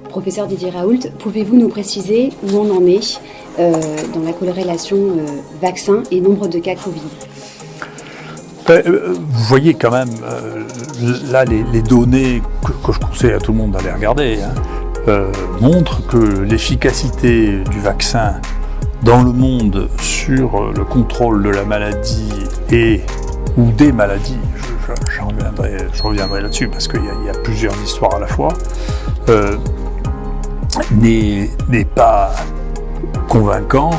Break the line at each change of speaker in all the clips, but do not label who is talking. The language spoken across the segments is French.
Professeur Didier Raoult, pouvez-vous nous préciser où on en est dans la corrélation vaccin et nombre de cas Covid ?
Vous voyez quand même, là, les données que je conseille à tout le monde d'aller regarder montrent que l'efficacité du vaccin dans le monde sur le contrôle de la maladie ou des maladies, je reviendrai là-dessus parce qu'il y a plusieurs histoires à la fois, n'est pas convaincant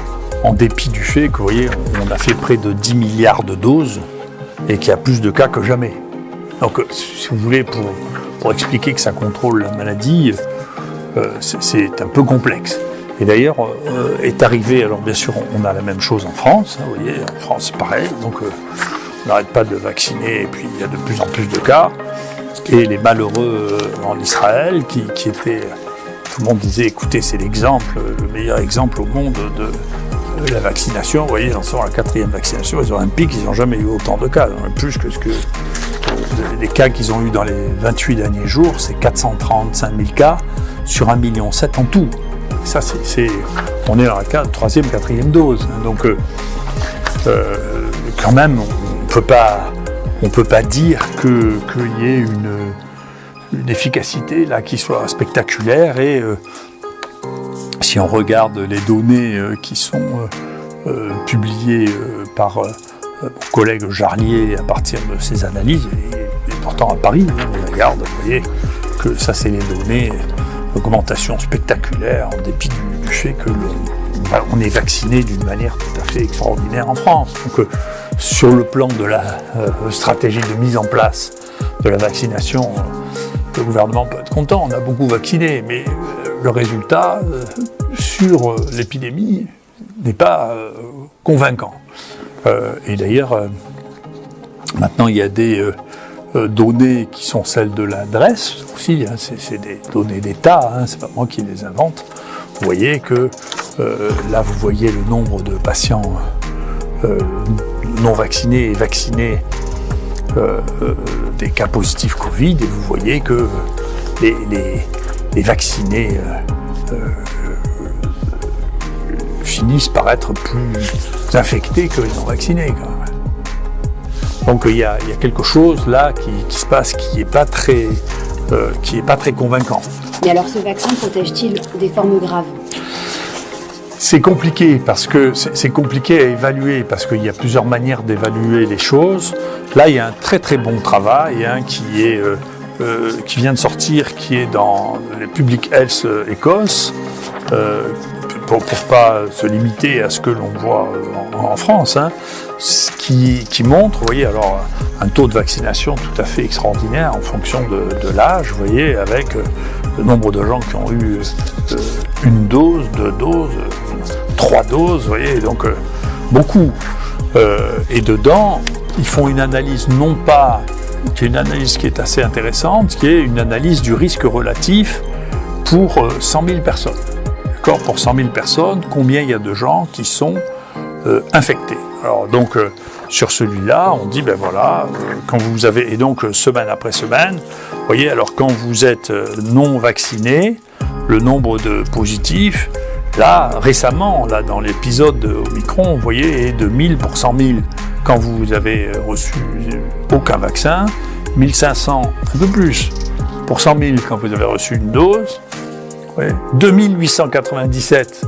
en dépit du fait que, vous voyez, on a fait près de 10 milliards de doses et qu'il y a plus de cas que jamais. Donc, si vous voulez, pour expliquer que ça contrôle la maladie, c'est un peu complexe. Et d'ailleurs, est arrivé, alors bien sûr, on a la même chose en France, vous voyez, en France, pareil, donc on n'arrête pas de vacciner, et puis il y a de plus en plus de cas, et les malheureux en Israël, qui étaient, tout le monde disait, écoutez, c'est l'exemple, le meilleur exemple au monde de la vaccination, vous voyez, ils en sont à la 4e vaccination, ils ont un pic, ils n'ont jamais eu autant de cas, plus que les cas qu'ils ont eu dans les 28 derniers jours, c'est 435 000 cas sur 1,7 million en tout. Ça, on est dans la 3e, 4e dose. Donc, quand même, on peut pas dire qu'il y ait une efficacité là qui soit spectaculaire. Et si on regarde les données qui sont publiées par mon collègue Jarlier à partir de ses analyses, et pourtant à Paris, on regarde, vous voyez que ça, c'est les données. Augmentation spectaculaire en dépit du fait que on est vacciné d'une manière tout à fait extraordinaire en France. Donc sur le plan de la stratégie de mise en place de la vaccination, le gouvernement peut être content, on a beaucoup vacciné, mais le résultat sur l'épidémie n'est pas convaincant. Et d'ailleurs, maintenant il y a des données qui sont celles de l'adresse aussi, c'est des données d'État, c'est pas moi qui les invente. Vous voyez que là vous voyez le nombre de patients non vaccinés et vaccinés des cas positifs Covid, et vous voyez que les vaccinés finissent par être plus infectés que les non vaccinés quand même. Donc il y a quelque chose là qui se passe qui n'est pas très convaincant.
Et alors ce vaccin protège-t-il des formes graves ?
C'est compliqué parce que c'est compliqué à évaluer parce qu'il y a plusieurs manières d'évaluer les choses. Là, il y a un très très bon travail qui vient de sortir, qui est dans le Public Health Écosse, pour pas se limiter à ce que l'on voit en France, qui montre, vous voyez, alors un taux de vaccination tout à fait extraordinaire en fonction de l'âge, vous voyez, avec le nombre de gens qui ont eu une dose, 2 doses, 3 doses, vous voyez, donc beaucoup. Et dedans, ils font une analyse non pas, qui est une analyse qui est assez intéressante, qui est une analyse du risque relatif pour 100 000 personnes. D'accord ? Pour 100 000 personnes, combien il y a de gens qui sont infectés. Alors donc, sur celui-là, on dit, ben voilà, quand vous avez, et donc semaine après semaine, vous voyez, alors quand vous êtes non vacciné, le nombre de positifs, là, récemment, là, dans l'épisode de Omicron, vous voyez, est de 1000 pour 100 000 quand vous avez reçu aucun vaccin, 1500, un peu plus, pour 100 000 quand vous avez reçu une dose, ouais, 2897,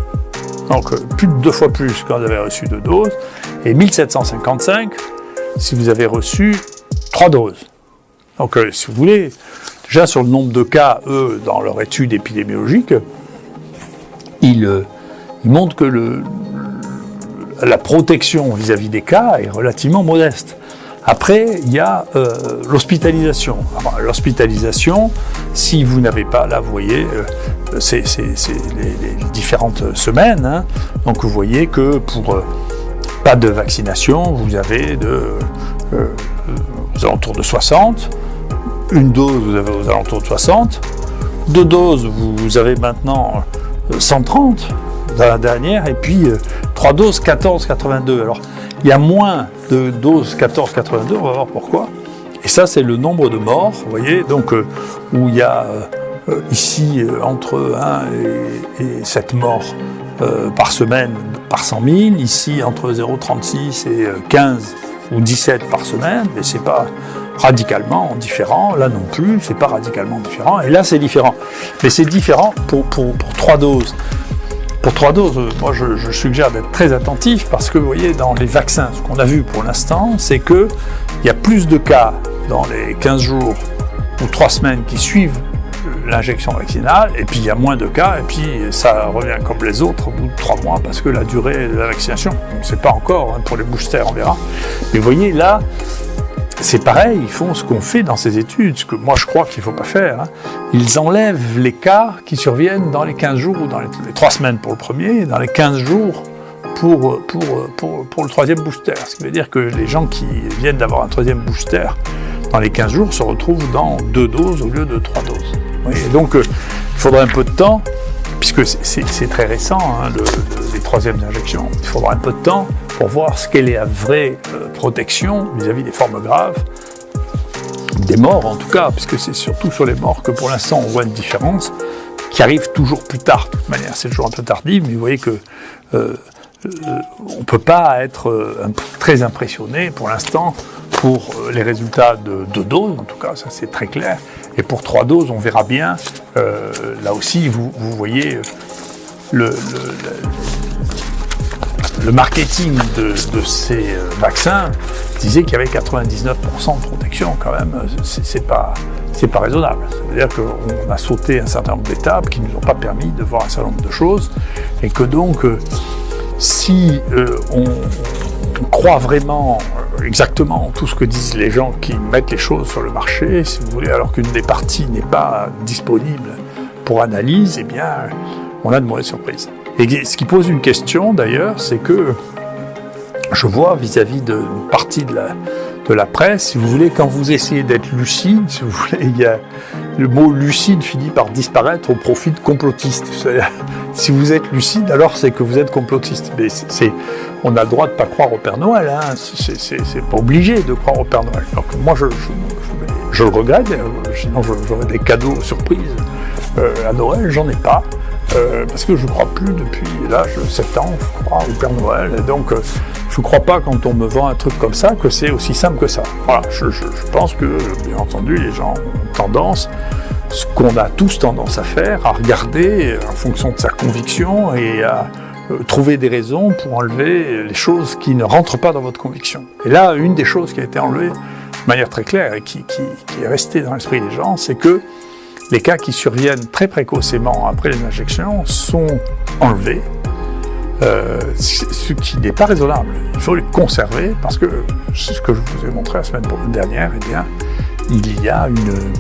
donc plus de 2 fois plus quand vous avez reçu 2 doses, et 1755 si vous avez reçu 3 doses. Donc si vous voulez, déjà sur le nombre de cas, eux, dans leur étude épidémiologique, ils montrent que la protection vis-à-vis des cas est relativement modeste. Après, il y a l'hospitalisation. Alors, l'hospitalisation, si vous n'avez pas, là, vous voyez, c'est les différentes semaines. Donc, vous voyez que pour pas de vaccination, vous avez aux alentours de 60. Une dose, vous avez aux alentours de 60. 2 doses, vous avez maintenant 130 dans la dernière. Et puis, 3 doses, 14,82. Alors, il y a moins de doses 14,82, on va voir pourquoi. Et ça, c'est le nombre de morts, vous voyez, donc où il y a ici entre 1 et 7 morts par semaine par 100 000, ici entre 0,36 et 15 ou 17 par semaine, mais c'est pas radicalement différent, là non plus, c'est pas radicalement différent, et là c'est différent. Mais c'est différent pour 3 doses. Pour 3 doses, moi je suggère d'être très attentif parce que vous voyez, dans les vaccins, ce qu'on a vu pour l'instant, c'est qu'il y a plus de cas dans les 15 jours ou 3 semaines qui suivent l'injection vaccinale, et puis il y a moins de cas, et puis ça revient comme les autres au bout de 3 mois parce que la durée de la vaccination, on ne sait pas encore, hein, pour les boosters on verra. Mais vous voyez là, c'est pareil, ils font ce qu'on fait dans ces études, ce que moi je crois qu'il ne faut pas faire. Hein. Ils enlèvent les cas qui surviennent dans les 15 jours ou dans les 3 semaines pour le premier, et dans les 15 jours pour le troisième booster. Ce qui veut dire que les gens qui viennent d'avoir un troisième booster dans les 15 jours se retrouvent dans 2 doses au lieu de 3 doses. Oui, et donc il faudra un peu de temps, puisque c'est très récent, hein, les troisièmes injections, il faudra un peu de temps pour voir ce qu'est la vraie protection vis-à-vis des formes graves, des morts en tout cas, puisque c'est surtout sur les morts que pour l'instant on voit une différence, qui arrive toujours plus tard, de toute manière, c'est toujours un peu tardif, mais vous voyez que on ne peut pas être très impressionné pour l'instant pour les résultats de 2 doses, en tout cas, ça c'est très clair. Et pour 3 doses, on verra bien. Là aussi, vous voyez le marketing de ces vaccins disait qu'il y avait 99% de protection quand même. C'est pas raisonnable. Ça veut dire qu'on a sauté un certain nombre d'étapes qui ne nous ont pas permis de voir un certain nombre de choses, et que donc si on croit vraiment exactement tout ce que disent les gens qui mettent les choses sur le marché, si vous voulez, alors qu'une des parties n'est pas disponible pour analyse, eh bien, on a de mauvaises surprises. Et ce qui pose une question, d'ailleurs, c'est que je vois vis-à-vis d'une partie de la presse, si vous voulez, quand vous essayez d'être lucide, si vous voulez, il y a le mot lucide finit par disparaître au profit de complotiste. Si vous êtes lucide, alors c'est que vous êtes complotiste. Mais on a le droit de ne pas croire au Père Noël, hein. C'est pas obligé de croire au Père Noël. Donc moi je le regrette, sinon j'aurais des cadeaux surprises à Noël, j'en ai pas. Parce que je ne crois plus depuis l'âge de 7 ans, je crois au Père Noël, et donc je ne crois pas quand on me vend un truc comme ça que c'est aussi simple que ça. Voilà, je pense que, bien entendu, les gens ont tendance, ce qu'on a tous tendance à faire, à regarder en fonction de sa conviction et à trouver des raisons pour enlever les choses qui ne rentrent pas dans votre conviction. Et là, une des choses qui a été enlevée de manière très claire et qui est restée dans l'esprit des gens, c'est que les cas qui surviennent très précocement après les injections sont enlevés, ce qui n'est pas raisonnable. Il faut les conserver parce que, c'est ce que je vous ai montré la semaine dernière, eh bien, il y a une